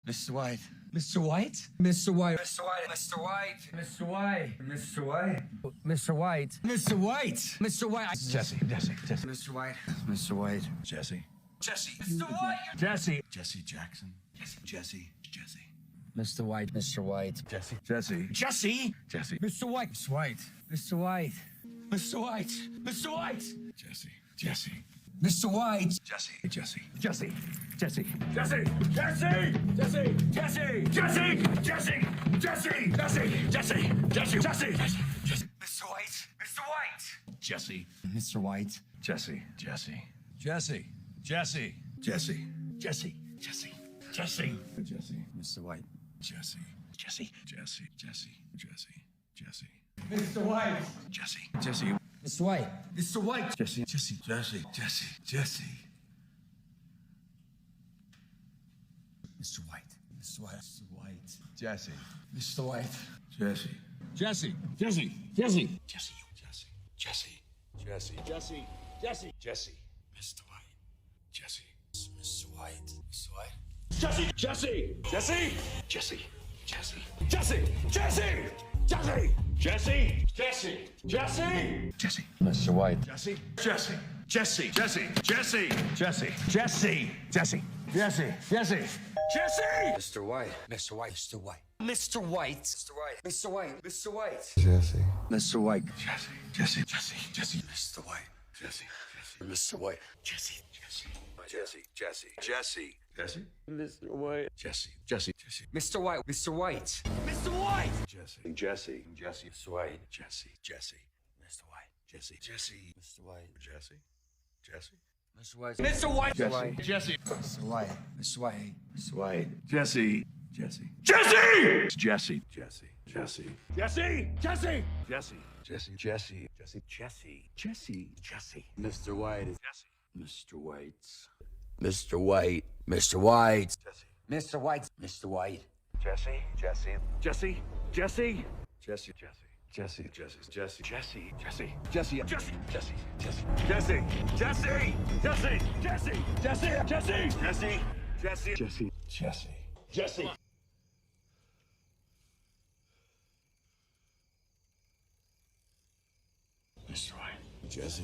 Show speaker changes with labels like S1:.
S1: Mr. White. Mr. White? Mr. White. Mr. White. Mr. White. Mr. White. Mr. White. Mr. White. Mr. White. Mr. White.
S2: Jesse.
S1: Mr. White. Mr. White.
S2: Jesse.
S1: Jesse. Mr. White.
S2: Jesse. Jesse Jackson. Jesse.
S1: Mr. White. Mr. White.
S2: Jesse.
S1: Jesse.
S2: Jesse.
S1: Mr. White. Mr. White. Mr. White. Mr. White. Mr. White.
S2: Jesse.
S1: Mr. White.
S2: Jesse.
S1: Mr. White. Mr. White.
S2: Jesse.
S1: Mr. White.
S2: Jesse.
S1: Mr. White.
S2: Jesse.
S1: Mr. White.
S2: Jesse.
S1: Mr. White. Mr. White.
S2: Jesse.
S1: Mr. White. Mr. White. Mr. White.
S2: Jesse.
S1: Mr. White.
S2: Jesse.
S1: Jesse.
S2: Mr. White. Jesse.
S1: Mr. White. Mr. White. Mr. White. Mr. White. Mr. White. Mr. White. Mr. White. Mr. White. Mr. White. Mr. White.
S2: Jesse.
S1: Mr. White.
S2: Jesse.
S1: Mr. White.
S2: Jesse.
S1: Mr. White.
S2: Jesse.
S1: Mr. White.
S2: Jesse.
S1: Mr. White. Mr. White. Mr. White.
S2: Jesse.
S1: Mr. White.
S2: Jesse.
S1: Mr. White.
S2: Jesse.
S1: Mr. White.
S2: Jesse.
S1: Mr. White.
S2: Mr. White.
S1: Mr. White.
S2: Jesse.
S1: Mr. White. Mr. White.
S2: Mr. White. Jesse. Jesse.
S1: Mr. White.
S2: Jesse.
S1: Mr. White. Mr. White. Mr. White. Mr. White. Mr. White.
S2: Jesse.
S1: Mr. White.
S2: Jesse.